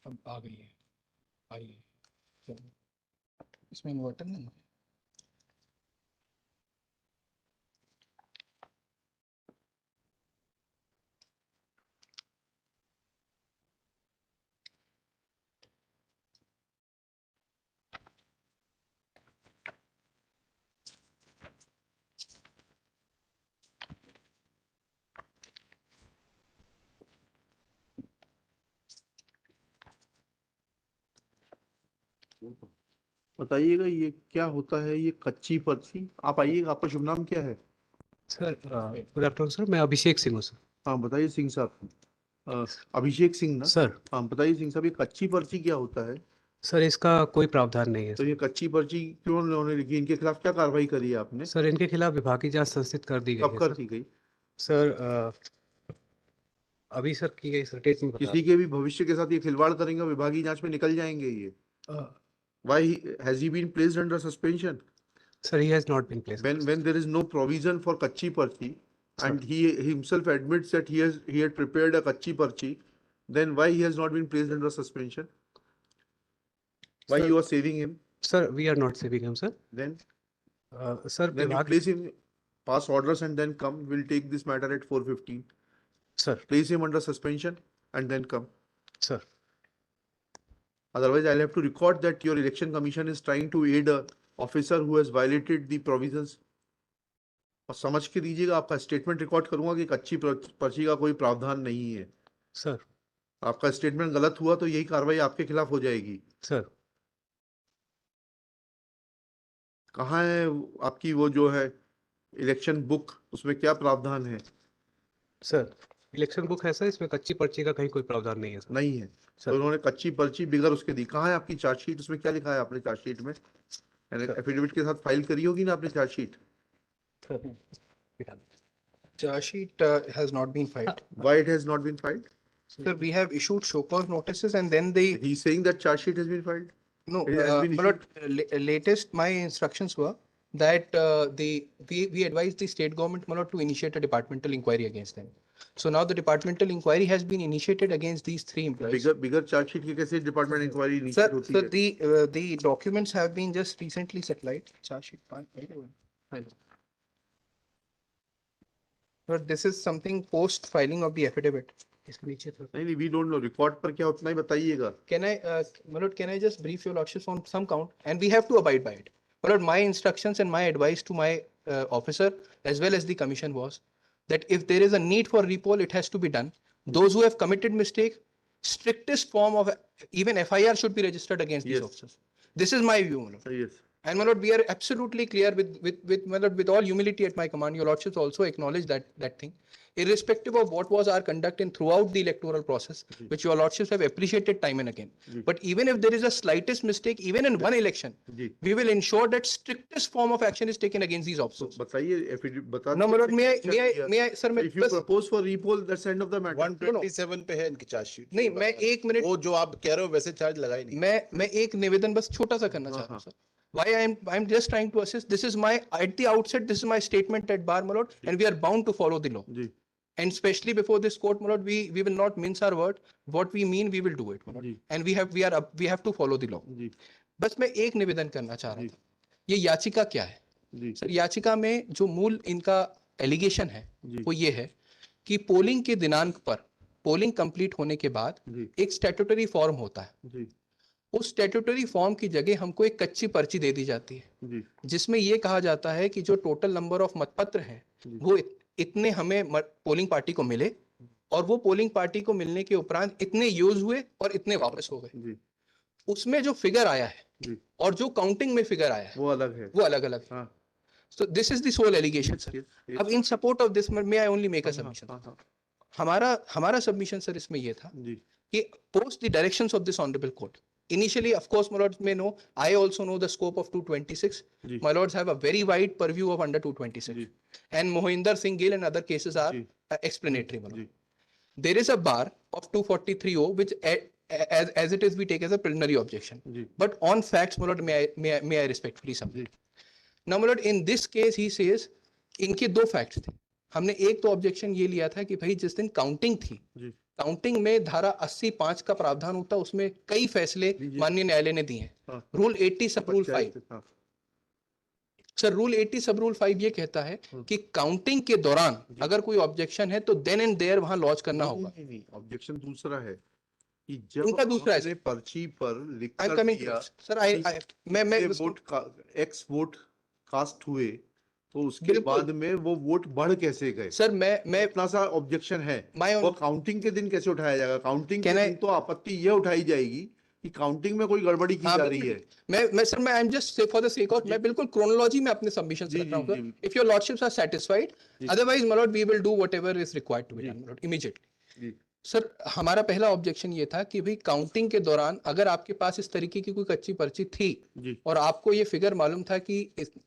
अब आ गई है, आई है। चलो, इसमें इन्वर्टर नहीं है। बताइएगा ये क्या होता है, ये कच्ची पर्ची? आप आइएगा, आपका शुभ नाम क्या है? सर गुड आफ्टरनून सर, मैं अभिषेक सिंह हूँ सर। हाँ बताइए सिंह साहब। अभिषेक सिंह ना? सर हाँ बताइए सिंह साहब, ये कच्ची पर्ची क्या होता है? सर इसका कोई प्रावधान नहीं है तो सर। ये कच्ची पर्ची क्यों उन्होंने लिखी? इनके खिलाफ क्या कार्रवाई करी है आपने? सर इनके खिलाफ विभागीय जांच संस्थित कर दी गई कब है कर सर। दी गई? सर अभी सर की गई सर, डेट में बता किसी के भी भविष्य के साथ ये खिलवाड़ करेंगे, विभागीय जांच में निकल जाएंगे ये। Why has he been placed under suspension? Sir he has not been placed. When there is no provision for kachi parchi, and he himself admits that he had prepared a kachi parchi, then why he has not been placed under suspension? Why Sir- you are saving him? Sir we are not saving him sir. Then sir you विभाग place him, pass orders and then come. We'll take this matter at 4:15. Sir Place him under suspension and then come. Sir Otherwise, I'll have to record that your election commission is trying to aid a officer who has violated the provisions. और समझ के दीजिएगा, आपका statement record करूंगा कि कच्ची पर्ची का कोई प्रावधान नहीं है। सर आपका स्टेटमेंट गलत हुआ तो यही कार्रवाई आपके खिलाफ हो जाएगी। सर कहाँ है आपकी वो जो है इलेक्शन बुक, उसमें क्या प्रावधान है? सर इलेक्शन बुक है सर, इसमें कच्ची पर्ची का कहीं कोई प्रावधान नहीं है सर। नहीं है। सर। तो उन्होंने कच्ची पर्ची बिगर उसके दी। कहाँ है आपकी चार्जशीट? उसमें क्या लिखा है आपने चार्जशीट में? एफिडेविट के साथ फाइल करी होगी ना आपने chargesheet? Charge sheet has not been filed. Why it has not been filed? Sir, we have issued show cause notices and then they, He's saying that charge sheet has been filed. no, It has been but latest my instructions were that we advised the state government Malad, to initiate a departmental inquiry against them. So now the departmental inquiry has been initiated against these three employees. Bigger chargesheet के कैसे department inquiry Sir, initiate होती sir, है? the documents have been just recently supplied. Charge sheet file. But this is something post filing of the affidavit. इसके नीचे था. नहीं, we don't know. Record पर क्या उतना ही बताइएगा। Can I, Malad, can I just brief your lordships on some count? And we have to abide by it. Malad, my instructions and my advice to my officer as well as the commission was that if there is a need for repoll, it has to be done. Those who have committed mistake, strictest form of even FIR should be registered against these Yes. officers. This is my view, Malad. Yes. And my lord, we are absolutely clear my lord, with all humility at my command. Your lordships also acknowledge that thing, irrespective of what was our conduct in throughout the electoral process, which your lordships have appreciated time and again. But even if there is a slightest mistake, even in one election, जी we will ensure that strictest form of action is taken against these तो officers. बताइए affidavit बता No, my lord, may I, sir, मैं if you बस propose for repoll that's end of the matter. 127 पे है इनकी chargesheet. नहीं, मैं एक मिनट, वो जो आप कह रहे हो वैसे चार्ज लगा ही नहीं। मैं एक निवेदन बस छोटा सा करना चाह रहा हूँ sir. Why I'm just trying to assist. This is my, at the outset, this is my statement at bar, my lord, and we are bound to follow the law. जी And especially before this court, my lord, we will not mince our word. What we mean, we will do it, my lord. जी And we have to follow the law. जी बस मैं एक निवेदन करना चाह रहा जी था. ये याचिका क्या है? जी सर, याचिका में जो मूल इनका एलिगेशन है जी वो ये है कि पोलिंग के दिनांक पर, पोलिंग कंप्लीट होने के बाद जी एक स्टैट्यूटरी फॉर्म होता है. जी उस स्टैट्यूटरी फॉर्म की जगह हमको एक कच्ची पर्ची दे दी जाती है जी जिसमें ये कहा जाता है कि जो टोटल नंबर ऑफ मतपत्र हैं जी। वो इतने हमें पोलिंग पार्टी को मिले और वो पोलिंग पार्टी को मिलने के उपरांत इतने यूज हुए और इतने वापस हो गए. जी उसमें जो फिगर आया है जी और जो काउंटिंग में फिगर आया है वो अलग है। वो अलग अलग है. हाँ so this is the sole allegation sir. yes, अब in support of this may I only make a हाँ, सबमिशन. हाँ, हाँ, हमारा सबमिशन सर इसमें ये था जी कि post the directions of this honorable court, initially of course my lords may know, I also know the scope of 226. Ji My lords have a very wide purview of under 226, ji and Mohinder Singh Gill and other cases are ji explanatory, my lord. Ji There is a bar of 243O which as it is we take as a preliminary objection, ji but on facts, my lord, may I respectfully submit. Ji Now my lord, in this case he says इनके दो facts थे. हमने एक तो objection ये लिया था कि भाई जिस दिन काउंटिंग थी जी काउंटिंग में धारा 85 का प्रावधान होता है, उसमें कई फैसले लीजिए। माननीय न्यायालय ने दिए हैं। हाँ। रूल 80 सब रूल 5, हाँ, सर रूल 80 सब रूल 5 ये कहता है कि काउंटिंग के दौरान जी। अगर कोई ऑब्जेक्शन है तो देन एंड देयर वहां लॉन्च करना होगा। नहीं, ऑब्जेक्शन दूसरा है कि जब इनका दूसरा है, आपने पर्ची पर लिख आई एम कर कमिंग दिया सर, मैं इतने वोट एक्स वोट कास्ट हुए, तो उसके बिल्कुल। बाद में वो वोट बढ़ कैसे गए? सर मैं इतना सा ऑब्जेक्शन है, my वो own काउंटिंग के दिन कैसे उठाया जाएगा? काउंटिंग के Can I- दिन तो आपत्ति ये उठाई जाएगी कि काउंटिंग में कोई गड़बड़ी की हाँ, जा रही है। मैं सर मैं I am just for the sake of, मैं बिल्कुल क्रोनोलॉजी में अपने सबमिशन जी, रख रहा हूँ जी, sir. If your lordships are satisfied, जी। Otherwise my lord we will do whatever is required to be जी। Done, my lord, immediately. जी। सर हमारा पहला ऑब्जेक्शन ये था कि भाई काउंटिंग के दौरान अगर आपके पास इस तरीके की कोई कच्ची पर्ची थी जी। और आपको ये फिगर मालूम था कि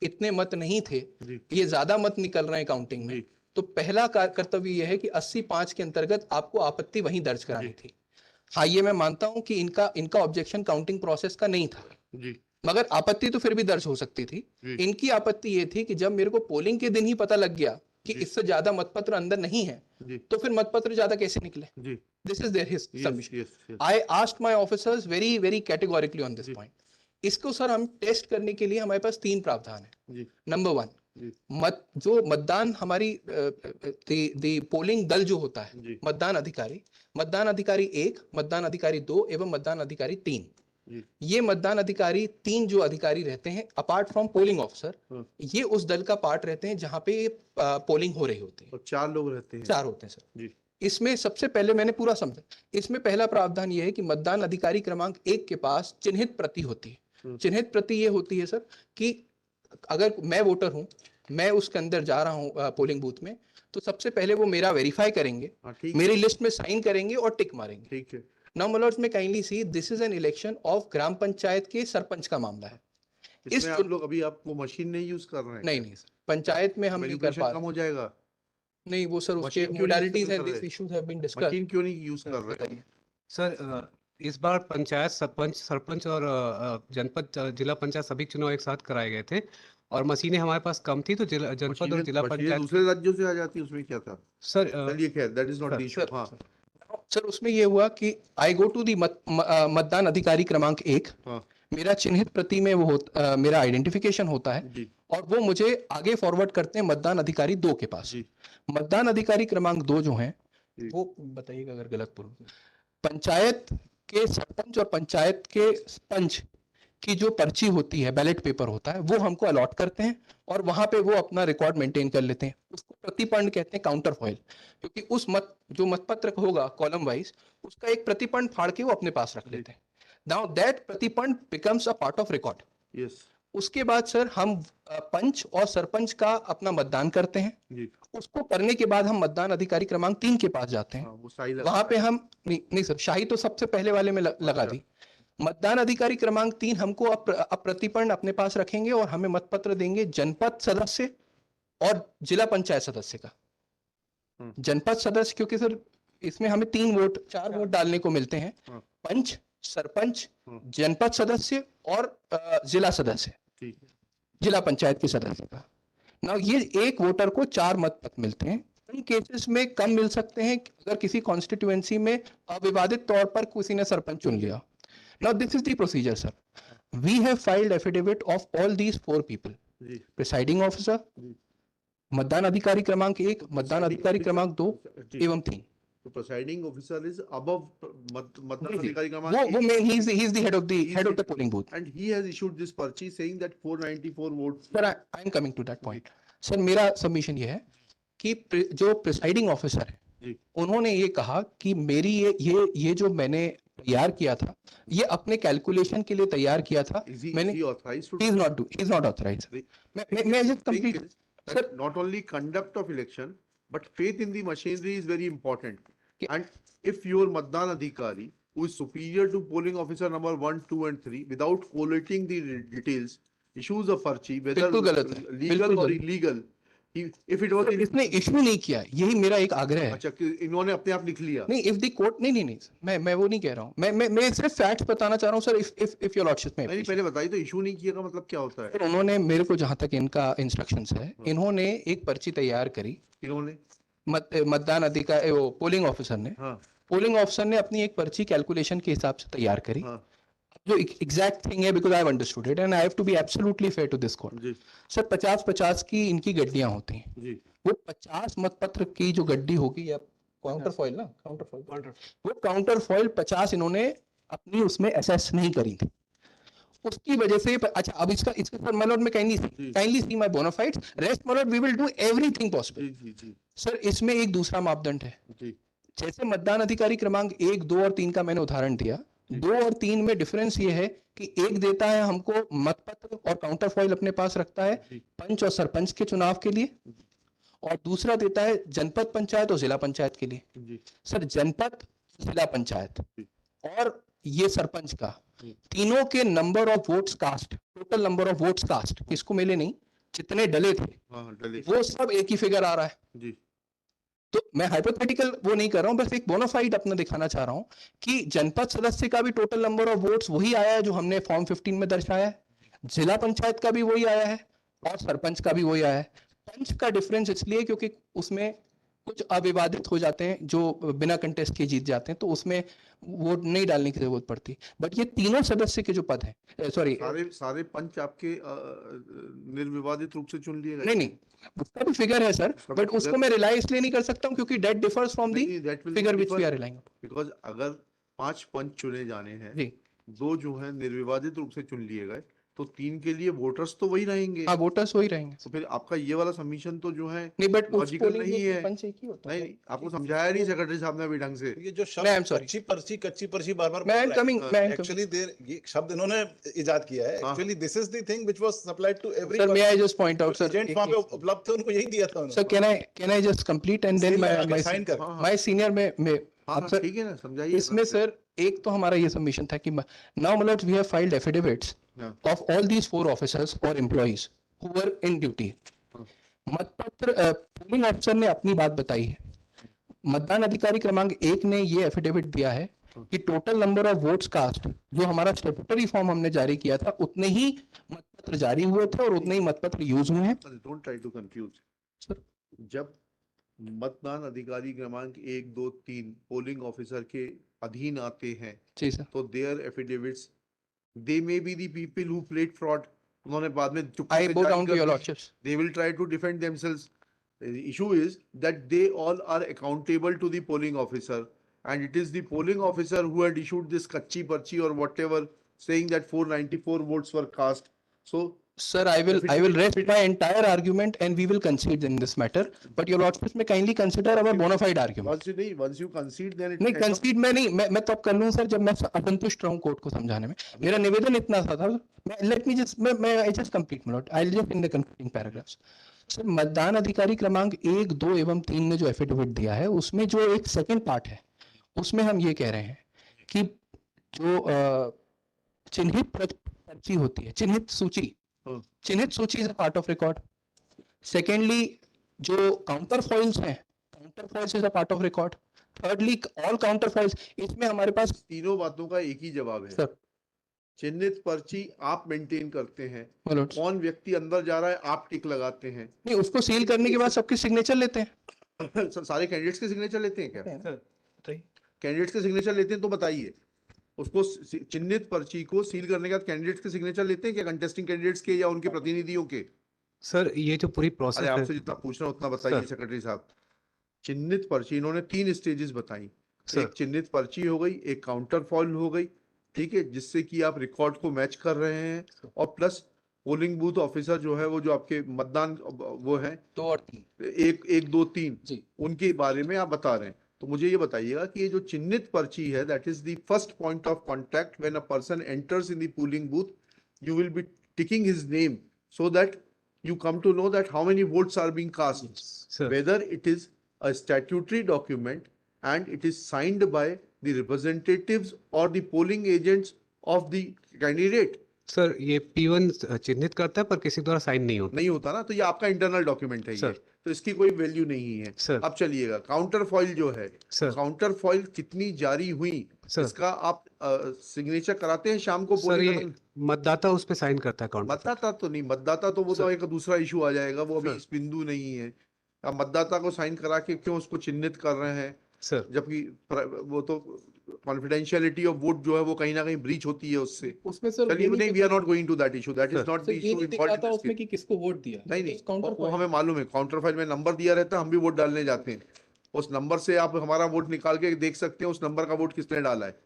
इतने मत नहीं थे, जी। ये ज्यादा मत निकल रहे हैं काउंटिंग में, जी। तो पहला कर्तव्य यह है कि 85 के अंतर्गत आपको आपत्ति वहीं दर्ज करानी जी। थी। हाँ, ये मैं मानता हूं कि इनका ऑब्जेक्शन काउंटिंग प्रोसेस का नहीं था, जी। मगर आपत्ति तो फिर भी दर्ज हो सकती थी। जी। इनकी आपत्ति ये थी कि जब मेरे को पोलिंग के दिन ही पता लग गया कि जी। इससे ज्यादा मतपत्र अंदर नहीं है, जी। तो फिर मतपत्र ज्यादा कैसे निकले? जी। This is their his Yes, submission. yes, yes. I asked my officers very categorically on this जी। पॉइंट। इसको सर हम टेस्ट करने के लिए हमारे पास 3 प्रावधान है। जी। नंबर 1, जी। जो मतदान हमारी पोलिंग दल जो होता है, जी। मतदान अधिकारी 1, मतदान अधिकारी 2 एवं मतदान अधिकारी 3। जी। ये मतदान अधिकारी 3 जो अधिकारी रहते हैं अपार्ट फ्रॉम पोलिंग ऑफिसर, हाँ। ये उस दल का पार्ट रहते हैं जहां पे पोलिंग हो रही होती है। और 4 लोग रहते हैं। 4 होते हैं सर। जी। इसमें सबसे पहले मैंने पूरा समझा, इसमें पहला प्रावधान यह है कि मतदान अधिकारी क्रमांक 1 के पास चिन्हित प्रति होती है। चिन्हित प्रति ये होती है सर कि अगर मैं वोटर हूं, मैं उसके अंदर जा रहा हूं पोलिंग बूथ में, तो सबसे पहले वो मेरा वेरीफाई करेंगे, हाँ, ठीक मेरी लिस्ट में साइन करेंगे और टिक मारेंगे। ठीक है। नाउ माय लॉर्ड्स, में kindly see this is an election of gram panchayat के सरपंच का मामला है। इसमें आप लोग अभी आप वो मशीन नहीं यूज कर रहे हैं? नहीं सर, पंचायत में हम नहीं कर मैनिपुलेशन पा कम रहे। हो जाएगा। नहीं, वो सर उसके मशीन क्यों नहीं मोडालिटीज इस्तेमाल एंड कर दिस रहे? Issues have been discussed. Machine क्यों नहीं यूज कर रहे? बताइए सर इस बार पंचायत सरपंच और जनपद जिला पंचायत सभी चुनाव एक साथ कराए गए थे और मशीनें हमारे पास कम थी, तो जनपद और जिला मशीनें पंचायत दूसरे राज्यों से आ जाती, उसमें क्या था? सर चलिए खैर, that is not the issue. Sir, हाँ। सर उसमें ये हुआ कि आई गो टू दी मतदान अधिकारी क्रमांक 1, हाँ। मेरा चिन्हित प्रति में वो मेरा आइडेंटिफिकेशन होता है जी। और वो मुझे आगे फॉरवर्ड करते हैं मतदान अधिकारी 2 के पास। जी। मतदान अधिकारी क्रमांक 2 जो हैं, जी। वो बताइएगा अगर गलत बोलूं, पंचायत के सरपंच और पंचायत के पंच की जो पर्ची होती है, बैलेट पेपर होता है, वो हमको अलॉट करते हैं और वहां पे वो अपना रिकॉर्ड मेंटेन कर लेते हैं। उसको प्रतिपंड कहते हैं, काउंटर फॉइल, क्योंकि उस जो मतपत्र होगा कॉलम वाइज, उसका एक प्रतिपंड फाड़ के वो अपने पास रख लेते हैं। नाउ दैट प्रतिपंड becomes a part of record. Yes. उसके बाद सर हम पंच और सरपंच का अपना मतदान करते हैं। जी। उसको करने के बाद हम मतदान अधिकारी क्रमांक 3 के पास जाते हैं। हाँ, वो सही लगा। वहां पे हम नहीं सर, शाही तो सबसे पहले वाले में लगा दी। मतदान अधिकारी क्रमांक 3 हमको प्रतिपंड अपने पास रखेंगे और हमें मतपत्र देंगे जनपद सदस्य और जिला पंचायत सदस्य का। जनपद सदस्य, क्योंकि सर इसमें हमें 4 वोट डालने को मिलते हैं, पंच, सरपंच, जनपद सदस्य और जिला सदस्य, ठीक है। जिला पंचायत के सदस्य का। ना ये एक वोटर को 4 मतपत्र मिलते हैं। इन केसेस में कम मिल सकते हैं अगर किसी कॉन्स्टिट्यूएंसी में अविवादित तौर पर किसी ने सरपंच चुन लिया। Now this is the procedure, sir. We have filed affidavit of all these 4 people. Ji. Presiding officer, जी। मतदान अधिकारी क्रमांक 1, मतदान अधिकारी क्रमांक 2 जी। एवं 3। तो प्रिसाइडिंग ऑफिसर इज अबव मतदान अधिकारी का वो he is the head of the polling booth. and he has issued this parchi saying that 494 votes. Sir, I am coming to that point. Sir, मेरा सबमिशन ये है कि जो प्रिसाइडिंग ऑफिसर है, जी। उन्होंने ये कहा कि मेरी ये जो मैंने तैयार किया था, ये अपने कैलकुलेशन के लिए तैयार किया था। मैंने He authorized to he is not authorized. मैं just complete, that sir. not only conduct of election but faith in the machinery is very important. And if your Matdan Adhikari, who is superior to polling officer number 1, 2 and 3, without collating the details, issues a parchi, whether बिल्कुल गलत है, legal बिल्कुल or गलत। illegal, if it was इसने issue नहीं किया, यही मेरा एक आग्रह है। अच्छा, कि इन्होंने अपने आप लिख लिया। नहीं, इफ द कोर्ट नहीं मैं वो नहीं कह रहा हूँ, मैं सिर्फ फैक्ट्स बताना चाह रहा हूँ सर। इफ योर लॉर्डशिप में नहीं, पहले बताइए तो इशू नहीं किया का मतलब क्या होता है? उन्होंने मेरे को, जहां तक इनका इंस्ट्रक्शंस है, इन्होंने एक पर्ची तैयार करी, इन्होंने मतदान अधिकारी, वो पोलिंग ऑफिसर ने, हाँ पोलिंग ऑफिसर ने अपनी एक पर्ची कैलकुलेशन के हिसाब से तैयार करी, हाँ जो एग्जैक्ट थिंग है, because I have understood it and I have to be absolutely fair to this court. जी सर 50-50 की इनकी गड्डियां होती हैं, जी वो 50 मतपत्र की जो गड्डी होगी, या काउंटर फॉइल ना, काउंटर फॉइल, वो काउंटर फॉइल 50 इन्होंने अपनी उसमें असेस नहीं करी थी, उसकी वजह से अच्छा अब इसका इसका सर माय में kindly see my bonafides, rest my lord we will do everything possible. जी जी सर इसमें एक दूसरा मापदंड है, जी जैसे मतदान अधिकारी क्रमांक 1, 2 और 3 का मैंने उदाहरण दिया, 2 और 3 में डिफरेंस ये है कि एक देता है हमको मतपत्र और काउंटर फॉइल अपने पास रखता है जी पंच और सरपंच के चुनाव के लिए, और दूसरा देता है जनपद पंचायत और जिला पंचायत के लिए। जी सर जनपद, जिला पंचायत जी। और ये सरपंच का, जी। तीनों के number of votes cast, total number of votes cast किसको मिले नहीं, जितने डले थे हाँ डले वो सब एक ही फिगर आ रहा है। जी तो मैं हाइपोथेटिकल वो नहीं कर रहा हूं, बस एक बोनाफाइड अपना दिखाना चाह रहा हूं कि जनपद सदस्य का भी टोटल नंबर ऑफ वोट्स वही आया है जो हमने फॉर्म 15 में दर्शाया है, जिला पंचायत का भी वही आया है और सरपंच का भी वही आया है। पंच का डिफरेंस इसलिए क्योंकि उसमें कुछ अविवादित हो जाते हैं जो बिना कंटेस्ट के जीत जाते हैं, तो उसमें वोट नहीं डालने की जरूरत पड़ती। बट ये तीनों सदस्य के जो पद है, सॉरी सारे पंच आपके निर्विवादित रूप से चुन लिए गए? नहीं, उसका भी फिगर है सर, उसका भी बट उसको figure- मैं रिलाई इसलिए नहीं कर सकता हूँ क्योंकि that differs from the that will figure not which we differ are relying. because अगर 5 पंच चुने जाने हैं, जी 2 जो है निर्विवादित रूप से चुन लिए गए, तो 3 के लिए वोटर्स तो वही रहेंगे। हाँ, वोटर्स वही रहेंगे। तो फिर आपका ये वाला सबमिशन तो जो है नहीं, बट उस लॉजिकल पोलिंग नहीं बूथ में है। पंच एक ही होता है। नहीं आपको समझाया नहीं सेक्रेटरी साहब ने अभी ढंग से। ये जो मैं I'm शब्द sorry. कच्ची पर्ची बार-बार मैं am coming, मैं am coming. एक्चुअली ये शब्द इन्होंने इजाद किया है। हाँ। Actually this is the thing which was supplied to every Sir, may I just point out, sir? Agent वहां पे उपलब्ध थे, उनको यही दिया था Sir, can I just complete and then my sign कर। हाँ, हाँ। my senior में हाँ अब सर ठीक है ना, समझाइए इसमें सर एक तो हमारा ये सबमिशन था कि now my lords we have filed affidavits हाँ। of all these 4 officers or employees who were in duty. हाँ। मतपत्र पोलिंग ऑफिसर ने अपनी बात बताई है, मतदान अधिकारी क्रमांक 1 ने ये एफिडेविट दिया है कि total number of votes cast जो हमारा स्टेट्यूटरी फॉर्म हमने जारी किया था उतने ही मतपत्र जारी हुए थे और उतने ही मतपत्र यूज हुए हैं। Don't try to confuse sir. जब मतदान अधिकारी क्रमांक 1, 2, 3 पोलिंग ऑफिसर के अधीन आते हैं, जी सर, तो their affidavits they may be the people who played fraud, उन्होंने बाद में चुपके आई से बो जारी डाउन टू कर योर दी। Lordships. They will try to defend themselves. The issue is that they all are accountable to the polling officer, and it is the polling officer who had issued this kachi parchi or whatever, saying that 494 votes were cast. So Sir, I will rest my entire argument and we will concede in this matter. But your lordships may kindly consider our bona fide argument. once you concede, then it नहीं kind of- कंसीड में नहीं, मैं तब कर लूँ sir जब मैं असंतुष्ट रहूँ कोर्ट को समझाने में। मेरा निवेदन इतना सा था, लेट मी जस्ट मैं I just complete my Lord, I will just in the concluding paragraphs. Sir मतदान अधिकारी क्रमांक 1, 2 एवं 3 ने जो एफिडेविट दिया है उसमें जो एक सेकंड पार्ट है उसमें हम ये कह रहे हैं कि जो चिन्हित पर्ची होती है, चिन्हित सूची is a part of record. Secondly जो काउंटर फॉइल्स हैं, counter foils is a part of record. Thirdly all counter foils, इसमें हमारे पास तीनों बातों का एक ही जवाब है। सर चिन्हित पर्ची आप मेंटेन करते हैं, my lords, कौन व्यक्ति अंदर जा रहा है आप टिक लगाते हैं। नहीं उसको सील करने के बाद सबके सिग्नेचर लेते हैं। सारे कैंडिडेट्स के सिग्नेचर लेते हैं क्या? सर कैंडिडेट्स के सिग्नेचर लेते हैं तो बताइए, उसको चिन्हित पर्ची को सील करने के बाद कैंडिडेट्स के सिग्नेचर लेते हैं क्या, कंटेस्टिंग कैंडिडेट्स के या उनके प्रतिनिधियों के? सर ये जो पूरी प्रोसेस अरे है आपसे जितना पूछ रहा हूं उतना बताइए सर। सेक्रेटरी साहब। चिन्हित पर्ची इन्होंने 3 स्टेजेस बताई, सर। एक चिन्हित पर्ची हो गई, एक काउंटर फॉइल हो गई, ठीक है, जिससे कि आप रिकॉर्ड को मैच कर रहे हैं, और प्लस पोलिंग बूथ ऑफिसर जो है वो जो आपके मतदान वो है 2 और 3 1, 2, 3 जी। उनके बारे में आप बता रहे हैं। तो मुझे ये बताइएगा कि ये जो चिन्हित पर्ची है, that is the first point of contact when a person enters in the polling booth, you will be ticking his name so that you come to know that how many votes are being cast, sir whether it is a statutory document and it is signed by the representatives or the polling agents of the candidate. Sir ये P1 चिन्हित करता है पर किसी द्वारा sign नहीं होता। नहीं होता ना, तो ये आपका इंटरनल डॉक्यूमेंट है ये, सर। तो इसकी कोई वैल्यू नहीं है। सर। अब चलिएगा काउंटर फॉइल जो है, सर काउंटर फॉइल कितनी जारी हुई सर इसका आप सिग्नेचर कराते हैं शाम को सर polling ये मतदाता उस पे साइन करता है काउंटर। मतदाता तो नहीं, मतदाता तो वो तो सर। एक दूसरा इशू आ जाएगा, वो अभी सर। इस बिंदु नहीं है। अब मतदाता को साइन करा के क्यों उसको चिन्हित कर रहे हैं, सर जबकि वो तो कॉन्फिडेंशियलिटी ऑफ वोट जो है वो कहीं ना कहीं ब्रीच होती है उससे। उसमें सर चलिए नहीं, we are not going to that issue, that is sir, not the sir ये इशू नहीं इन्वॉल्व्ड दिखाता इन उसमें कि किसको वोट दिया। नहीं It नहीं is counter वो point. हमें मालूम है, काउंटर फाइल में नंबर दिया रहता है, हम भी वोट डालने जाते हैं, उस नंबर से आप हमारा वोट निकाल के देख सकते हैं उस नंबर का वोट किसने डाला है।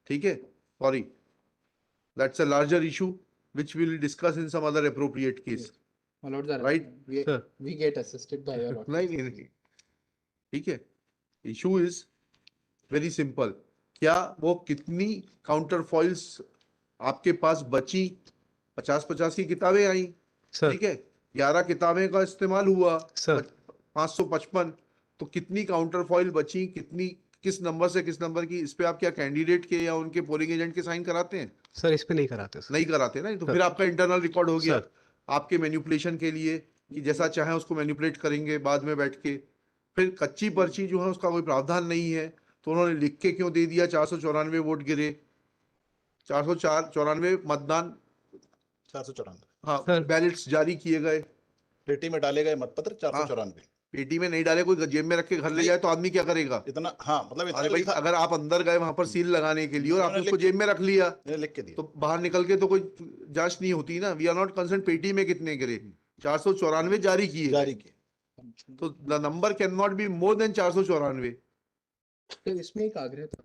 ठीक है, sorry, that's a larger issue which we will discuss in some other appropriate case. My lords are Right. Sir. we get assisted by your lords. नहीं नहीं नहीं, ठीक है, इशू इज वेरी सिंपल, क्या वो कितनी काउंटर फॉइल्स आपके पास बची, 50-50 की किताबें आई, सर ठीक है, 11 किताबें का इस्तेमाल हुआ, सर 555, तो कितनी काउंटर फॉइल बची, कितनी किस नंबर से किस नंबर की, इस पे आप क्या कैंडिडेट के या उनके पोलिंग एजेंट के साइन कराते हैं? सर इस पे नहीं कराते सर। नहीं कराते ना, तो सर। फिर आपका इंटरनल रिकॉर्ड हो गया सर। आपके मैनिपुलेशन के लिए कि जैसा चाहे उसको मैनिपुलेट करेंगे बाद में बैठ के। फिर कच्ची पर्ची जो है उसका कोई प्रावधान नहीं है, तो उन्होंने लिख के क्यों दे दिया 494 वोट गिरे, 494 मतदान 494 हाँ सर। बैलेट्स जारी किए गए, पेटी में डाले गए मतपत्र 494। पेटी में नहीं डाले, कोई जेब में रख के घर ले जाए तो आदमी क्या करेगा? इतना, हाँ मतलब इतना अरे भाई, लिखा, अगर आप अंदर गए वहां पर सील लगाने के लिए और आपने उन्होंने उसको लिख- जेब में रख लिया मैंने लिख के दिया। तो बाहर निकल के तो कोई जांच नहीं होती ना। वी आर नॉट कंसर्न पेटी में कितने गिरे, 494 जारी किए जारी किए। तो the number can not be more than 494। तो इसमें एक आग्रह था,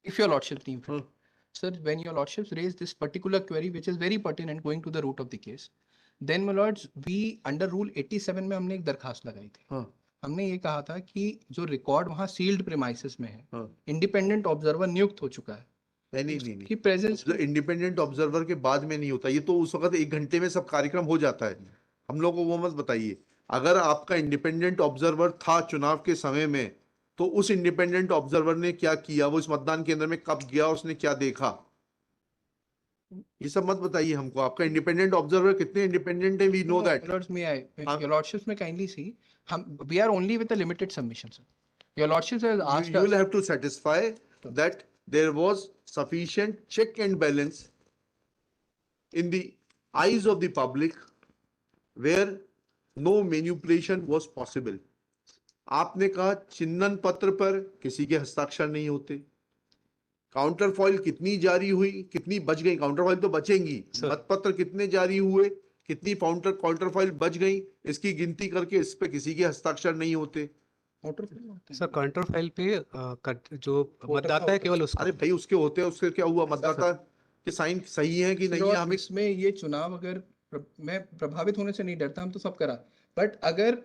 if your lordship deem fit, Hmm. sir, when your lordships raise this particular query which is very pertinent going to the root of the case, then my lords, we under rule 87 में हमने एक दरखास्त लगाई थी। हाँ हमने ये कहा था कि जो रिकॉर्ड वहाँ सील्ड प्रेमाइसेस में है, हाँ इंडिपेंडेंट ऑब्जर्वर नियुक्त हो चुका है नहीं नहीं नहीं, कि प्रेजेंस इंडिपेंडेंट ऑब्जर्वर के बाद में नहीं होता, ये तो उस वक्त 1 घंटे में सब कार्यक्रम हो जाता है। हम लोग को वो मत बताइए, अगर आपका इंडिपेंडेंट ऑब्जर्वर था चुनाव के समय में तो उस इंडिपेंडेंट ऑब्जर्वर ने क्या किया, वो इस मतदान केंद्र में कब गया, उसने क्या देखा, ये सब मत बताइए हमको। आपका इंडिपेंडेंट ऑब्जर्वर कितने इंडिपेंडेंट है, we know that. lords may I हाँ। your lordships में kindly see, हम we are only with a limited submission, sir. Your lordships has asked You us, will have to satisfy that there was sufficient check and balance in the eyes of the public where no manipulation was possible. आपने कहा चिन्हन पत्र पर किसी के हस्ताक्षर नहीं होते, counter foil कितनी जारी हुई, कितनी बच गई, काउंटर फॉइल तो बचेंगी, सर। मतपत्र कितने जारी हुए, कितनी काउंटर फॉइल बच गई, इसकी गिनती करके इस पे किसी के हस्ताक्षर नहीं होते। सर काउंटर फाइल पे जो मतदाता है केवल उसका। अरे भाई उसके होते हैं, उससे क्या हुआ, मतदाता के साइन सही है कि नहीं है, और हमें इसमें ये चुनाव अगर मैं प्रभावित होने से नहीं डरता, हम तो सब करा, बट अगर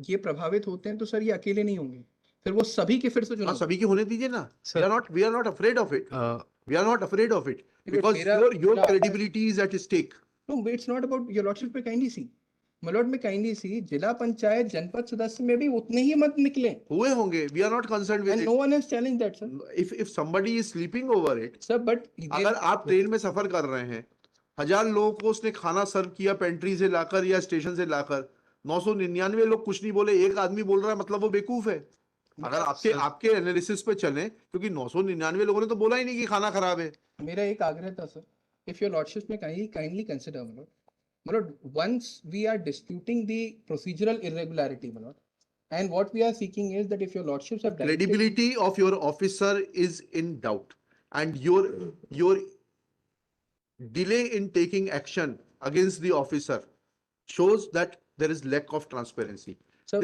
ये प्रभावित होते हैं तो सर ये अकेले नहीं होंगे, फिर वो सभी के फिर से हाँ चुनाव। सभी के होने दीजिए ना, sir. We are not afraid of it, we are not afraid of it because मेरा- योर मेरा- credibility is at stake. No, it's not about your lordship में काइंडली सी, my lord में काइंडली सी, जिला पंचायत जनपद सदस्य में भी उतने ही मत निकले, हुए होंगे, we are not concerned and with no one has challenged that, sir. It. If somebody is sleeping over it, Sir, but अगर आप ट्रेन में सफर कर रहे हैं, 1000 लोगों को उसने खाना सर्व किया पेंट्री से लाकर या स्टेशन से लाकर, 999 लोग कुछ नहीं बोले, एक आदमी बोल रहा है, मतलब वो बेवकूफ है। अगर आपके एनालिसिस पे चलें, क्योंकि 999 लोगों ने तो बोला ही नहीं कि खाना खराब है। मेरा एक आग्रह था सर, if your lordship में kindly consider, my lord, once we are disputing the procedural irregularity, my lord, and what we are seeking is that if your lordships have directed, Credibility of your officer is in doubt, and your delay in taking action against the officer shows that there is lack of transparency. Sir-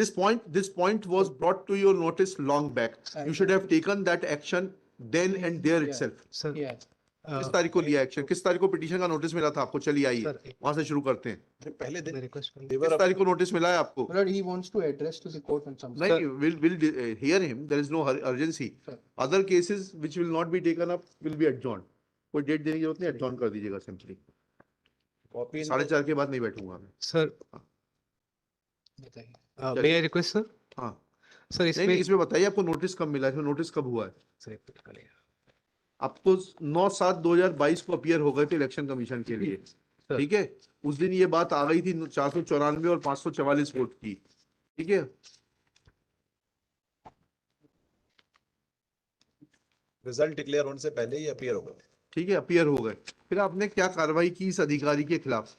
This point was brought to your notice long back. You should have taken that action then and there Yeah. itself. Sir yeah, किस तारीख को लिया action, किस तारीख को petition का notice मिला था आपको? चलिए आइए सर, वहां से शुरू करते हैं। अरे पहले दिन मैं रिक्वेस्ट करूंगा। they were किस तारीख को नोटिस मिला है आपको? my lord, he wants to address to the court on something. नहीं, we'll hear him. There is no urgency. Sir. Other cases which will not be taken up will be adjourned. कोई date देने की जरूरत नहीं, adjourn कर दीजिएगा simply. Copy 4:30 के बाद नहीं बैठूंगा मैं। सर बताइए। मे आई रिक्वेस्ट सर। हाँ सर नहीं, इसमें इसमें बताइए आपको नोटिस कब मिला, इसमें नोटिस कब हुआ है? सर एक मिनट निकालिए। आपको 9/7/2022 को अपीयर हो गए थे इलेक्शन कमीशन के लिए, सर। ठीक है? उस दिन ये बात आ गई थी 494 और 544 वोट की, ठीक है? रिजल्ट डिक्लेयर होने से पहले ही अपीयर हो गए। ठीक है, अपीयर हो गए। फिर आपने क्या कार्रवाई की इस अधिकारी के खिलाफ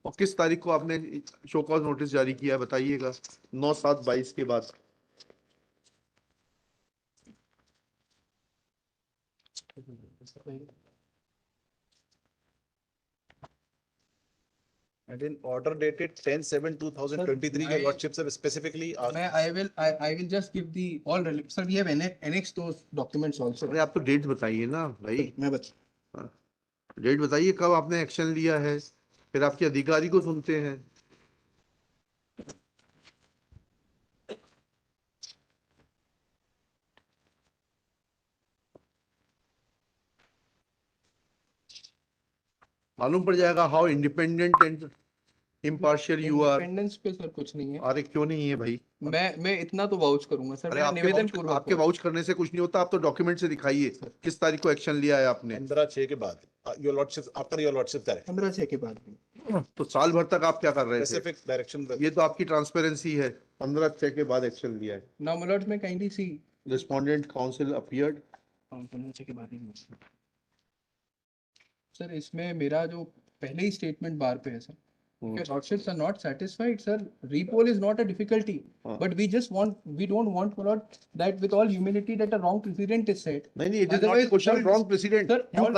और किस तारीख को आपने शो कॉज नोटिस जारी किया है बताइएगा? 9/7/22 के बाद And in order dated 10/7/2023, your I- lordship have specifically asked. I will just give the all relevant, sir, we have annexed those documents also. अरे आप तो डेट बताइए ना भाई, मैं बता, डेट बताइए कब आपने एक्शन लिया है, फिर आपके अधिकारी को सुनते हैं। मालूम पड़ जाएगा how independent and impartial you are. Independence पे सर कुछ नहीं है। अरे क्यों नहीं है भाई? मैं इतना तो वाउच करूंगा सर, अरे मेरा आपके निवेदन वाउच पूर्वक आपके वाउच करने से कुछ नहीं होता, आप तो डॉक्यूमेंट से दिखाइए किस तारीख को एक्शन लिया है आपने। 15/6 के बाद, your lordship, after your lordship direct, 15/6 के बाद भी। तो साल भर तक आप क्या कर रहे थे? specific direction. ये तो आपकी ट्रांसपेरेंसी है। 15/6 के बाद एक्शन लिया है। नाउ माय लॉर्ड, मैं काइंडली सी रिस्पोंडेंट काउंसिल अपीयर्ड। 15/6 के बाद ही सर, इसमें मेरा जो पहले ही स्टेटमेंट बार पे है sir, your lordships are not satisfied, sir. Repoll is not a difficulty, but we don't want, my lord, that with all humility that a wrong precedent is set. नहीं नहीं, it is not a Otherwise, question sir, of wrong precedent. sir, You all-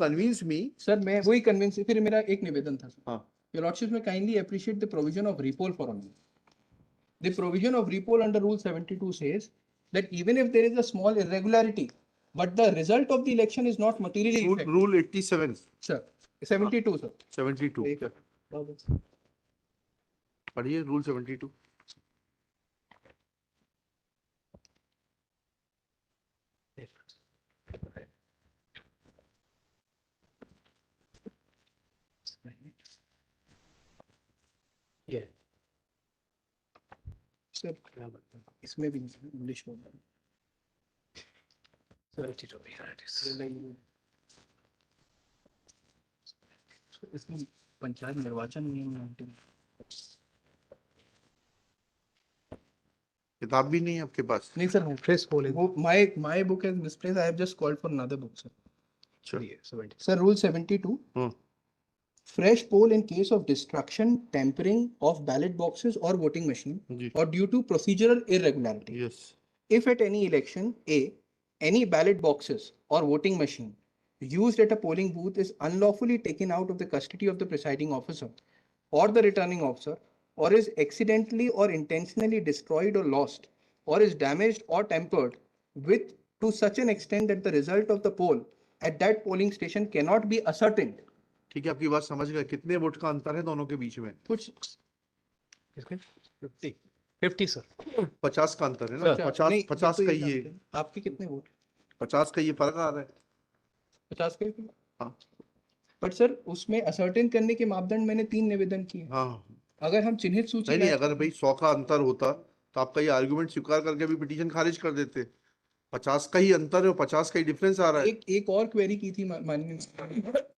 convince me. Sir मैं वही convince, फिर मेरा एक निवेदन था sir. हाँ। Your lordships may kindly appreciate the provision of repoll for only. The provision of repoll under Rule 72 says that even if there is a small irregularity, but the result of the election is not materially affected. Rule 87, Sir, 72 sir. 72. एक- पढ़िए rule 72। Sir इसमें भी English में इसमें पंचायत निर्वाचन नियम 19 किताब भी नहीं है आपके पास? नहीं sir, Fresh poll is- my book is misplaced. I have just called for another book, sir. अच्छा। Sir, Rule 72. हाँ। Fresh poll in case of destruction, tampering of ballot boxes or voting machine, ji. or due to procedural irregularity. Yes. If at any election, A, any ballot boxes or voting machine used at a polling booth is unlawfully taken out of the custody of the presiding officer or the returning officer, or is accidentally or intentionally destroyed or lost, or is damaged or tampered with to such an extent that the result of the poll at that polling station cannot be ascertained. ठीक है, आपकी बात समझ गए। कितने vote का अंतर है दोनों के बीच में? कुछ 50 सर। 50 का अंतर है ना? सर, 50 नहीं, 50 तो का ये ये, जानते हैं। आपके कितने वोट? 50 का ये फर्क आ रहा है। 50 के? हाँ। बट सर उसमें असर्टेन करने के मापदंड मैंने 3 निवेदन किए। हाँ अगर हम चिन्हित सूची नहीं, में- अगर भाई 100 का अंतर होता तो आपका ये आर्गुमेंट स्वीकार करके भी पिटीशन खारिज कर देते। 50 का ही अंतर है और 50 का ही डिफरेंस आ रहा है। एक और क्वेरी की थी माननीय,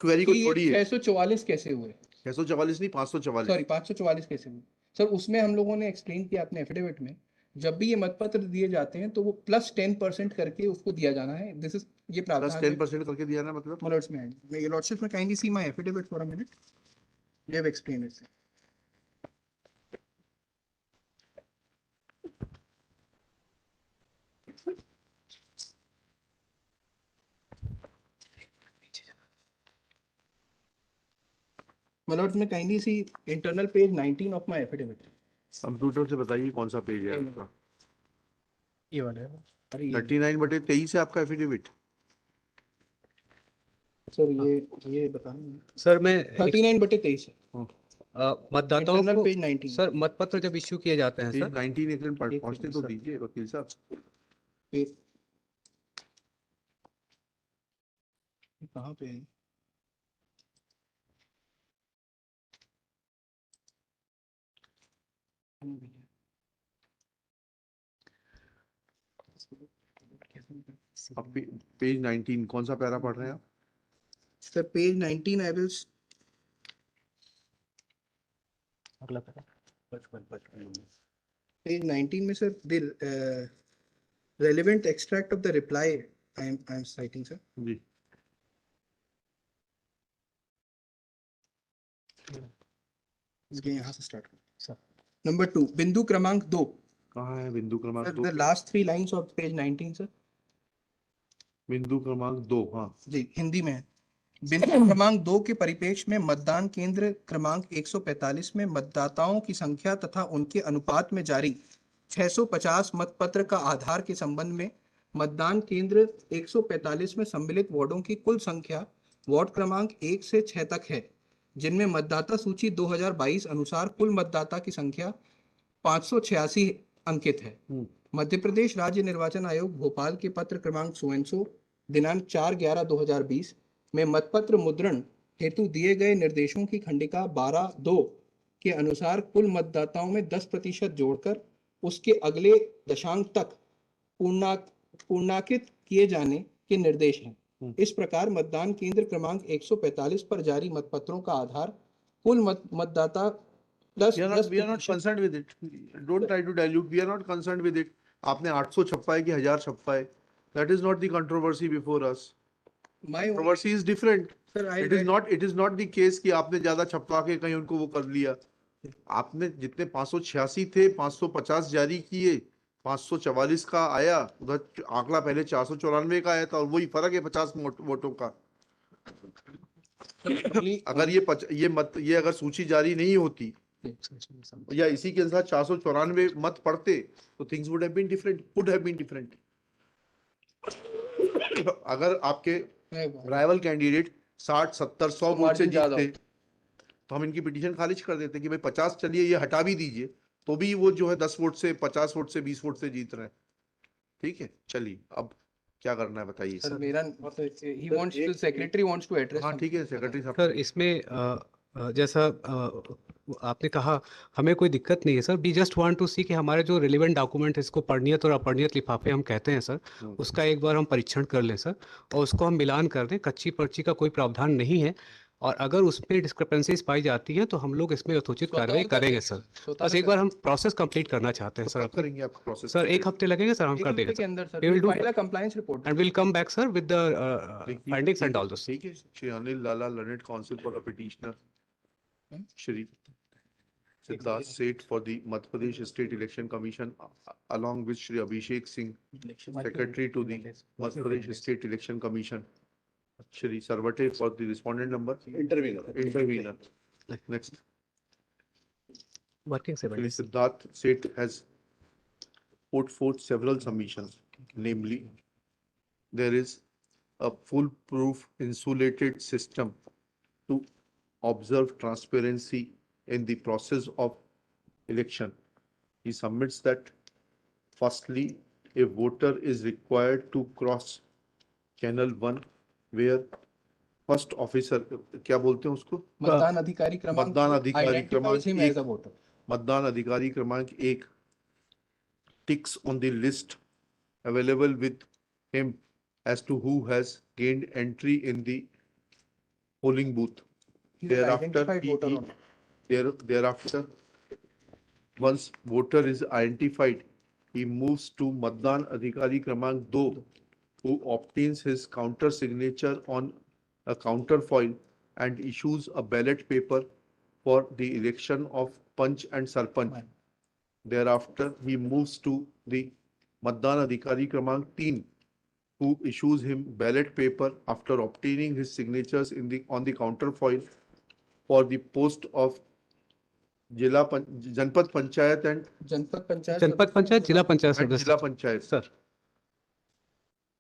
क्वेरी को कि ये छोड़िए। 644 कैसे हुए? 644 नहीं, 544। सॉरी 544 कैसे हुए? सर उसमें हम लोगों ने एक्सप्लेन किया अपने एफिडेविट में, जब भी ये मतपत्र दिए जाते हैं तो वो +10% करके उसको दिया जाना है। दिस इज ये प्लस प्रावधान 10% करके दिया ना, मतलब My lords, may your lordship may kindly see my affidavit for a minute. You have explained it, sir. My lords, may kindly see internal page 19 of my affidavit. Computer से बताइए कौन सा पेज है आपका? ये वाला है। अरे 39/23 है आपका एफिडेविट। सर ये बता सर मैं 39/23 मतदाताओं इंटरनल को पेज 19 सर मतपत्र जब इश्यू किए जाते हैं पेज सर 19 एक मिनट एक पहुंचने मिनट तो सर। दीजिए वकील साहब। पे कहाँ पे है? आप पेज 19 कौन सा पैरा पढ़ रहे हैं आप? Sir, page 19 I will अगला पैरा page 19 में sir the relevant extract of the reply I am citing sir. जी इसके यहाँ से start sir. Number 2 बिंदु क्रमांक 2 कहाँ है बिंदु क्रमांक sir, 2? the last 3 lines of page 19 sir. बिंदु क्रमांक 2, हाँ जी हिंदी में है। बिंदु क्रमांक 2 के परिप्रेक्ष्य में मतदान केंद्र क्रमांक 145 में मतदाताओं की संख्या तथा उनके अनुपात में जारी 650 मतपत्र का आधार के संबंध में मतदान केंद्र 145 में सम्मिलित वार्डों की कुल संख्या वार्ड क्रमांक 1 से 6 तक है, जिनमें मतदाता सूची 2022 अनुसार कुल मतदाता की संख्या 586 अंकित है। मध्य प्रदेश राज्य निर्वाचन आयोग भोपाल के पत्र क्रमांक सो एंड सो दिनांक 4/11/2020 में मतपत्र मुद्रण हेतु दिए गए निर्देशों की खंडिका 12(2) के अनुसार कुल मतदाताओं में 10% जोड़कर उसके अगले दशांक तक पूर्णांकित किए जाने के निर्देश हैं। इस प्रकार मतदान केंद्र क्रमांक 145 पर जारी मतपत्रों का आधार कुल मतदाता plus we are not concerned with it. Don't try to dilute. We are not concerned with it. आपने 800 छप्पा है कि 1000 छप्पा है? That is not the controversy before us. My Controversy is different. Sir, I It is not the case कि आपने ज्यादा छपवा के कहीं उनको वो कर लिया। आपने जितने 586 थे 550 जारी किए, 544 का आया, उधर आंकड़ा पहले 494 का आया था और वही फर्क है 50 वोटों का। अगर ये अगर सूची जारी नहीं होती या इसी के अनुसार 494 मत पड़ते तो things would have been different, would have been different. अगर आपके राइवल कैंडिडेट 60, 70, 100 वोट से जीतते तो हम इनकी पिटीशन खारिज कर देते कि भाई 50 चलिए ये हटा भी दीजिए, तो भी वो जो है 10 वोट से, 50 वोट से, 20 वोट से जीत रहे हैं। ठीक है, चलिए अब क्या करना है बताइए। सर मेरा he wants to secretary wants to address हाँ ठीक है, सेक्रेटरी साहब। सर इसमें जैसा आपने कहा हमें कोई दिक्कत नहीं है sir, we just want to see कि हमारे जो रिलेवेंट डॉक्यूमेंट है इसको पढ़नियत और अपढ़नियत लिफाफे हम कहते हैं सर, उसका एक बार हम परीक्षण कर लें सर और उसको हम मिलान कर दें। कच्ची पर्ची का कोई प्रावधान नहीं है और अगर उसमें डिस्क्रिपेंसीज पाई जाती है तो हम लोग इसमें यथोचित कार्रवाई करेंगे सर। बस एक बार हम प्रोसेस कंप्लीट करना चाहते हैं सर। कब करेंगे आपका प्रोसेस? सर 1 हफ्ते लगेगा सर, हम कर देंगे के अंदर sir We will do file compliance report and we'll come back sir with the findings and all those. ठीक है, Shri Anil Lala, learned counsel for the petitioner, Shri Siddharth Seth for the Madhya Pradesh state election commission, along with Shri Abhishek Singh, secretary to the Madhya Pradesh state election commission, Shri Sarvate for the respondent number, intervener. Next, Working Shri 7 Siddharth Seth has put forth several submissions, namely, there is a foolproof insulated system to observe transparency in the process of election. He submits that firstly, a voter is required to cross channel 1 where first officer, क्या बोलते हैं उसको? मतदान अधिकारी क्रमांक मतदान अधिकारी क्रमांक him as a voter. मतदान अधिकारी क्रमांक 1 ticks on the list available with him as to who has gained entry in the polling booth. Thereafter, once voter is identified, he moves to Matdan Adhikari Kramank 2, who obtains his counter signature on a counterfoil and issues a ballot paper for the election of Panch and Sarpanch. Thereafter, he moves to the Matdan Adhikari Kramank 3, who issues him ballot paper after obtaining his signatures on the counterfoil for the post of जनपद panchayat and जनपद पंचायत जिला पंचायत जिला सदस्य panchayat sir.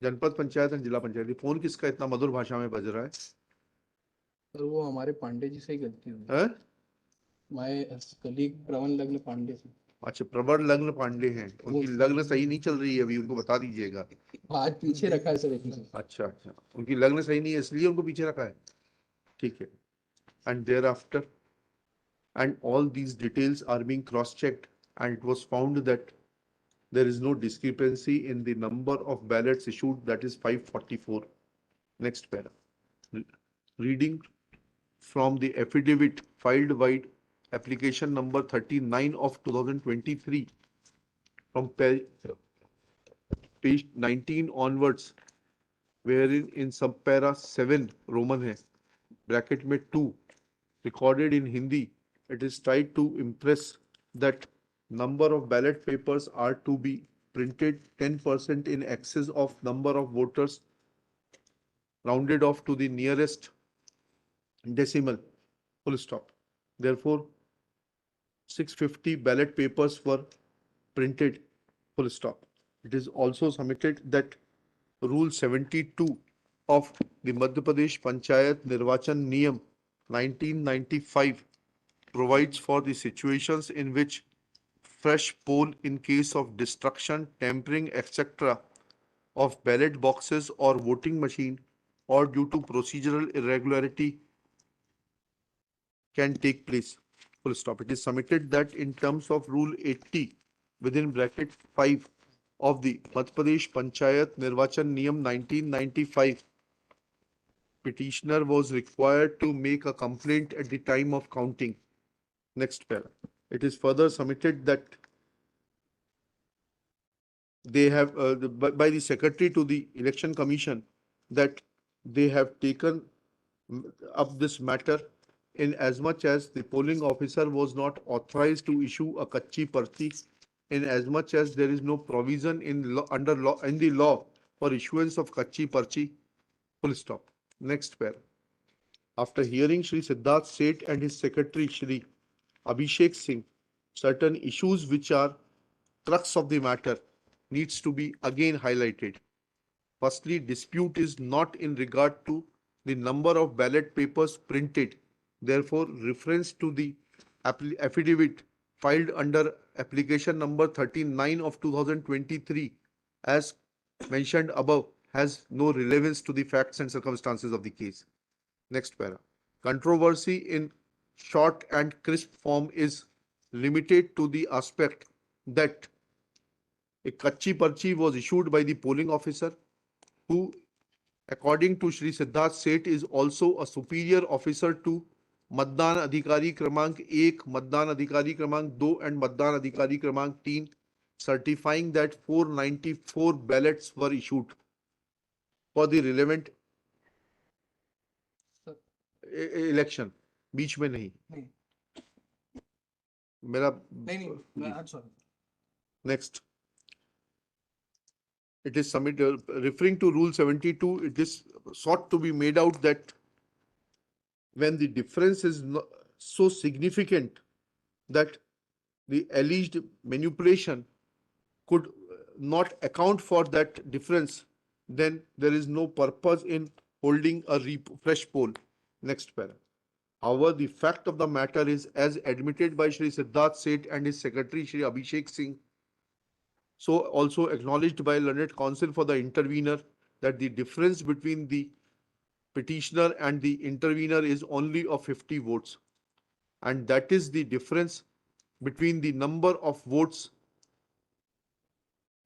जनपद panchayat and जिला पंचायत। ये phone किसका इतना मधुर भाषा में बज रहा है? सर वो हमारे पांडे जी से ही गलती हुई। हैं? माय कलीग प्रवन लग्न पांडे से। अच्छा, प्रवर लग्न पांडे हैं, उनकी लग्न सही नहीं चल रही है अभी, उनको बता दीजिएगा। आज पीछे रखा है सर। अच्छा अच्छा, उनकी लग्न सही नहीं है इसलिए उनको पीछे रखा है, ठीक है। And thereafter and all these details are being cross-checked and it was found that there is no discrepancy in the number of ballots issued, that is 544. Next para. Reading from the affidavit filed by application number 39 of 2023 from page 19 onwards, wherein in subpara 7 Roman hai, bracket में 2, recorded in Hindi, it is tried to impress that number of ballot papers are to be printed 10% in excess of number of voters rounded off to the nearest decimal, full stop. Therefore, 650 ballot papers were printed, full stop. It is also submitted that Rule 72 of the Madhya Pradesh Panchayat Nirvachan Niyam 1995 provides for the situations in which fresh poll in case of destruction, tampering, etc. of ballot boxes or voting machine or due to procedural irregularity can take place. Full stop. It is submitted that in terms of Rule 80 within bracket 5 of the Madhya Pradesh Panchayat Nirvachan Niyam 1995, petitioner was required to make a complaint at the time of counting. Next para. It is further submitted that they have by the secretary to the election commission that they have taken up this matter in as much as the polling officer was not authorized to issue a kachi parchi, in as much as there is no provision in law, under law in the law for issuance of kachi parchi. Full stop. Next pair. After hearing Shri Siddharth Seth and his secretary Shri Abhishek Singh, certain issues which are crux of the matter needs to be again highlighted. Firstly, dispute is not in regard to the number of ballot papers printed. Therefore, reference to the affidavit filed under application number 39 of 2023 as mentioned above has no relevance to the facts and circumstances of the case. Next para. Controversy in short and crisp form is limited to the aspect that a kachi parchi was issued by the polling officer who, according to Shri Siddharth Seth, is also a superior officer to Matdan Adhikari Kramank 1, Matdan Adhikari Kramank 2 and Matdan Adhikari Kramank 3, certifying that 494 ballots were issued for the relevant election. बीच में नहीं नहीं मेरा नहीं sorry. Next. It is submitted, referring to Rule 72, it is sought to be made out that when the difference is so significant that the alleged manipulation could not account for that difference, then there is no purpose in holding a fresh poll. Next para. However, the fact of the matter is, as admitted by Shri Siddharth Seth and his secretary Shri Abhishek Singh, so also acknowledged by learned counsel for the intervener, that the difference between the petitioner and the intervener is only of 50 votes. And that is the difference between the number of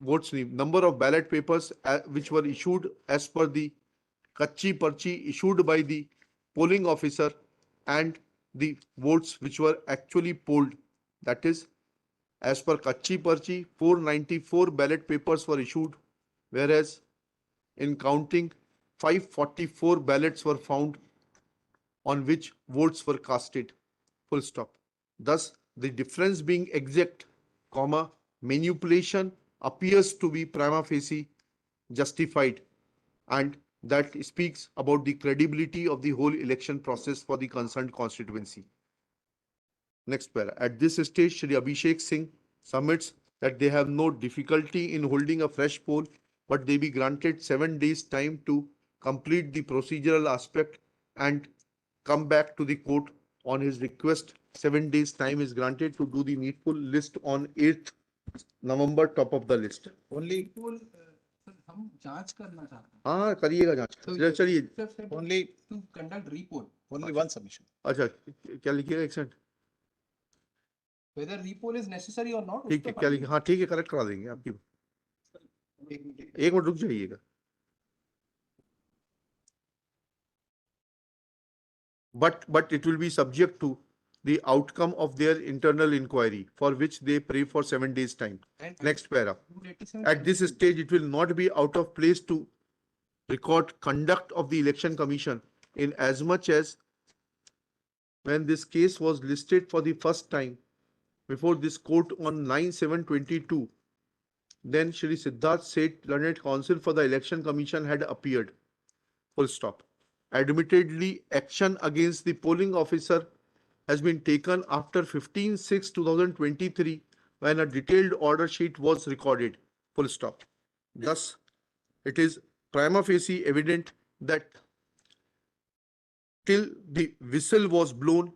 number of ballot papers which were issued as per the kachi parchi issued by the polling officer and the votes which were actually polled. That is, as per kachi parchi, 494 ballot papers were issued, whereas in counting, 544 ballots were found on which votes were casted. Full stop. Thus, the difference being exact, comma, manipulation appears to be prima facie justified, and that speaks about the credibility of the whole election process for the concerned constituency. Next para. At this stage, Shri Abhishek Singh submits that they have no difficulty in holding a fresh poll, but they be granted 7 days time to complete the procedural aspect and come back to the court. On his request, 7 days time is granted to do the needful list on 8th November, top of the list. Only, हम जांच करना चाहते हैं. हाँ करिएगा जांच. चलिए only, To conduct repoll. only one submission. अच्छा क्या लिखिएगा एक second. Whether repoll is necessary or not. ठीक है क्या लिखिए. हाँ ठीक है करेक्ट करा देंगे आपकी. एक मिनट रुक जाइएगा. But it will be subject to the outcome of their internal inquiry, for which they pray for 7 days time. Next para. At this stage, it will not be out of place to record conduct of the election commission, in as much as when this case was listed for the first time before this court on 9/7/22, then Shri Siddharth Seth, learned counsel for the election commission, had appeared. full stop. Admittedly, action against the polling officer has been taken after 15/6/2023 when a detailed order sheet was recorded, full stop. Thus, it is prima facie evident that till the whistle was blown,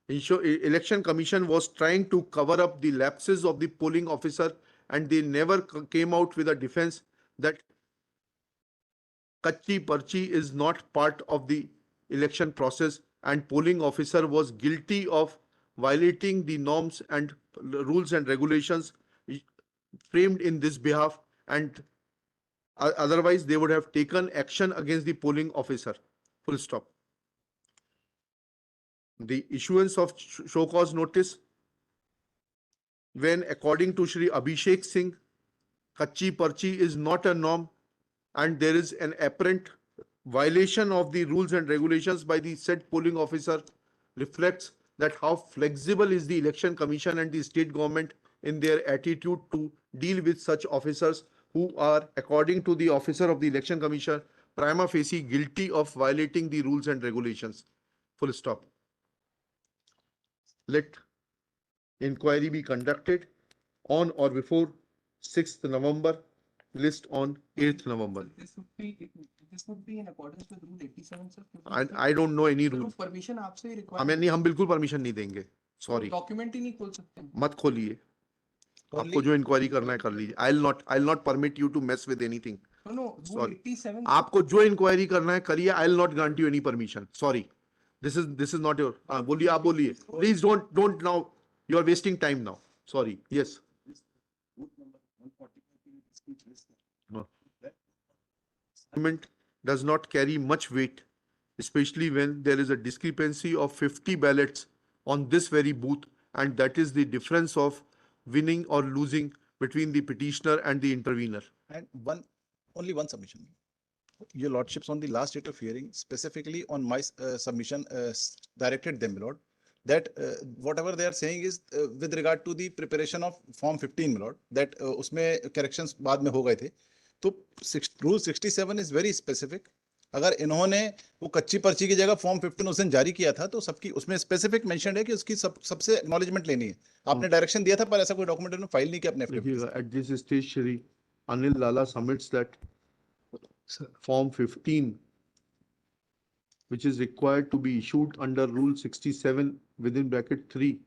Election Commission was trying to cover up the lapses of the polling officer, and they never came out with a defense that Kachi Parchi is not part of the election process and polling officer was guilty of violating the norms and rules and regulations framed in this behalf, and otherwise they would have taken action against the polling officer, full stop. The issuance of show cause notice, when according to Shri Abhishek Singh, Kachi Parchi is not a norm and there is an apparent violation of the rules and regulations by the said polling officer, reflects that how flexible is the Election Commission and the state government in their attitude to deal with such officers who are, according to the officer of the Election Commission, prima facie guilty of violating the rules and regulations, full stop. Let inquiry be conducted on or before 6th November, list on 8th November. This would be in accordance with Rule 87, sir. And I don't know any rule. Permission आपसे ही require हमें नहीं, हम बिल्कुल permission नहीं देंगे, sorry, document ही नहीं खोल सकते हैं। मत खोलिए, आपको जो इंक्वायरी करना है कर लीजिए. I'll not permit you to mess with anything. No, Rule Sorry. 87 आपको जो इंक्वायरी करना है करिए. I'll not grant you any permission. Sorry, this is not your. बोलिए, आप बोलिए. Please don't now. You are wasting time now. Sorry. Yes. No. Document does not carry much weight, especially when there is a discrepancy of 50 ballots on this very booth, and that is the difference of winning or losing between the petitioner and the intervener. And only one submission. Your lordships, on the last date of hearing, specifically on my submission, directed them, my lord, that whatever they are saying is with regard to the preparation of form 15, my lord, that उसमें corrections बाद में हो गए थे. तो rule 67 is very specific. अगर इन्होंने वो कच्ची पर्ची की जगह फॉर्म 15 उस दिन जारी किया था तो सबकी उसमें स्पेसिफिक मेंशन है कि उसकी सबसे एक्नॉलेजमेंट लेनी है. आपने डायरेक्शन दिया था पर ऐसा कोई डॉक्यूमेंट उन्होंने फाइल नहीं किया अपने देखिएगा, at this stage, Shri Anil Lala submits that form 15, which is required to be issued under Rule 67 within bracket 3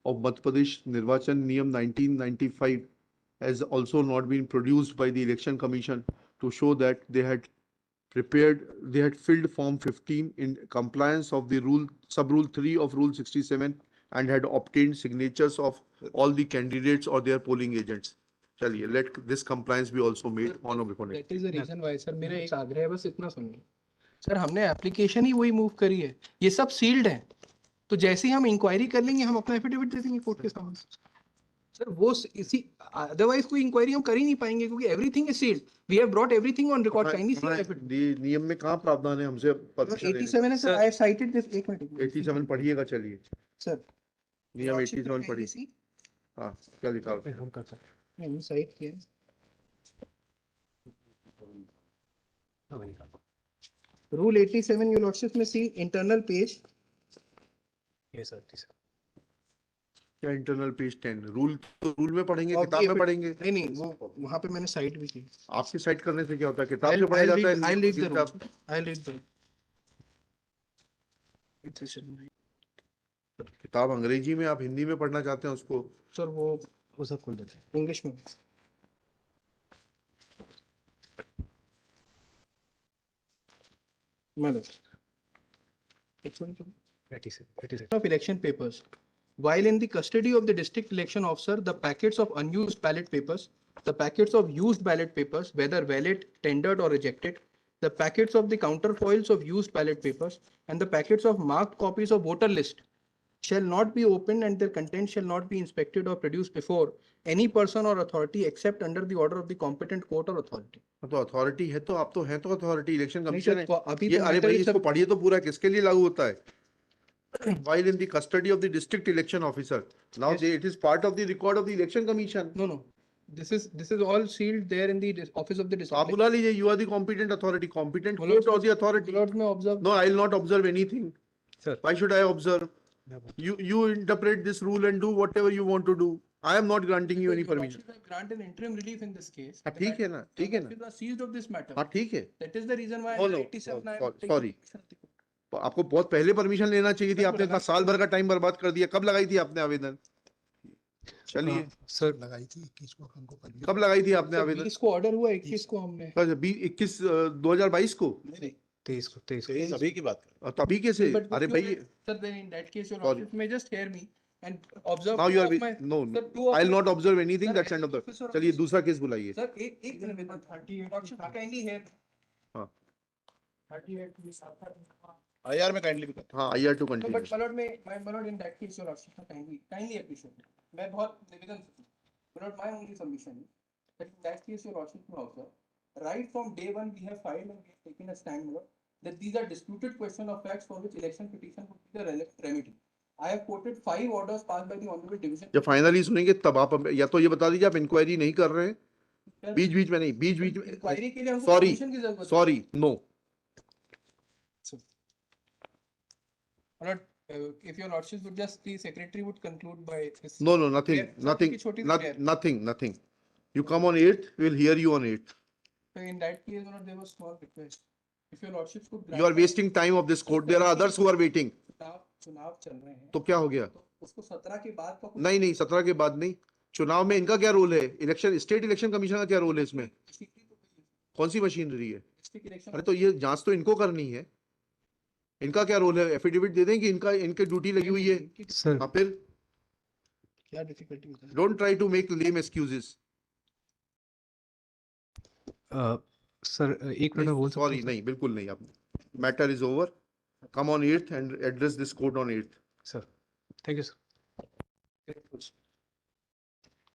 of Madhya Pradesh Nirvachan Niyam 1995, has also not been produced by the Election Commission to show that they had filled form 15 in compliance of the sub rule 3 of Rule 67 and had obtained signatures of all the candidates or their polling agents. चलिए, let this compliance be also made on or before next. That is the reason why, sir. मेरा एक आग्रह है, बस इतना सुनिए. Sir, हमने application ही वही मूव करी है, ये सब सील्ड है, तो जैसे ही हम इंक्वायरी कर लेंगे हम अपना एफिडेविट दे देंगे कोर्ट के सामने. सर वो इसी अदरवाइज कोई इंक्वायरी हम कर ही नहीं पाएंगे क्योंकि everything is sealed. We have brought everything on record. Kindly see affidavit. नियम में कहाँ प्रावधान है हमसे परमिशन लेने? 87 है sir. I have cited this. एक मिनट. 87 पढ़िएगा. चलिए सर, नियम 87 पढ़िए. हाँ, क्या लिखा है? हम कर सकते नहीं साइट किया. हैं. Rule 87, your lordship में see internal page. Yes, sir. क्या इंटरनल पेज 10? रूल में पढ़ेंगे, Of किताब the में पढ़ेंगे? नहीं वो वहाँ पे मैंने साइट भी की. आपकी साइट करने से क्या होता है? किताब से पढ़ा जाता है. I'll read the किताब- rules. I'll read the. किताब अंग्रेजी में, आप हिंदी में पढ़ना चाहते हैं उसको? सर वो सब खोल देते हैं. इंग्लिश में. मतलब 87. of election papers. While in the custody of the district election officer, the packets of unused ballot papers, the packets of used ballot papers, whether valid, tendered or rejected, the packets of the counterfoils of used ballot papers, and the packets of marked copies of voter list shall not be opened and their contents shall not be inspected or produced before any person or authority except under the order of the competent court or authority. तो authority है, तो आप तो हैं, तो authority election नहीं commission है. Sir, अभी ये तो अरे भाई, matter इसको is पढ़िए तो पूरा. किसके लिए लागू होता है? While in the custody of the district election officer, now Yes. it is part of the record of the election commission. no. this is all sealed there in the office of the तो आप district. बुला लीजिए, you are the competent authority, competent My court lords, or the authority. My lords, मैं observe. No, I will not observe anything. Sir. Why should I observe? You interpret this rule and do whatever you want to do. I am not granting you any Your permission. lordship have granted interim relief in this case. हाँ ठीक है ना, ठीक है ना, Offices are seized of this matter. हाँ ठीक है. That is the reason why No, I'm no, 87 I am sorry, taking sorry. action. तो आपको बहुत पहले परमिशन लेना चाहिए थी, आपने इतना साल भर का टाइम बर्बाद कर दिया. कब लगाई थी आपने आवेदन? चलिए, सर लगाई थी 21 को हमको permission। कब लगाई थी आपने आवेदन? 20 को ऑर्डर हुआ, 21 को हमने. 21 2022 को. नहीं नहीं 23 को 23 को 23 अभी की बात कर तो अभी कैसे? But अरे you भाई, may- sir, then in that case, your Sorry. lordship may just hear me and observe. now two you are of my- no, sir, two of I will my- not observe anything. Sir, That's end of the. officer of चलिए this- दूसरा case बुलाइए. Sir, एक निवेदन. Lordship, kindly hear. हाँ. 38 भी साथ है. IR में काइंडली भी कर हाँ, IR to No, but continue. my lord, my lord, in that case, your lordship kindly appreciate it. मैं बहुत निवेदन. My lord, my only submission is that in that case, your lordship may observe. Right from day one, we have filed and we have taken a stand, my lord, that these are disputed question of facts for which election petition would be the remedy. I have quoted 5 orders passed by the honorable division. जब finally सुनेंगे तब आप या तो ये बता दीजिए आप इंक्वायरी नहीं कर रहे हैं, Sir, बीच बीच में नहीं, बीच बीच में. इंक्वायरी के लिए हमको Sorry, परमिशन की जरूरत है. Sorry, no. My lord, if your lordship would just, the secretary would conclude by this. No, no, nothing, Prayer. Sir, nothing, की छोटी सी not, prayer. nothing, nothing. You come on 8th, we will hear you on 8th. So in that case, my lord, there was small request. If your lordship could. You are wasting time of this court. There are others who are waiting. चुनाव चल रहे हैं. तो क्या हो गया? तो उसको 17 के बाद का कुछ- नहीं नहीं, 17 के बाद नहीं. चुनाव में इनका क्या रोल है? इलेक्शन, स्टेट इलेक्शन कमीशन का क्या रोल है इसमें? मशीनरी तो कोई है. कौन सी मशीनरी है? District election. अरे तो ये जांच तो इनको करनी है. इनका क्या रोल है? एफिडेविट दे दें कि इनका इनके ड्यूटी लगी हुई है. सर हाँ, फिर क्या डिफिकल्टी होता है? Don't try to make lame excuses. Sir एक मिनट में बोल सकता सॉरी, हूँ, नहीं, बिल्कुल नहीं. आप matter is over. Come on 8th and address this court on 8th. Sir thank you sir.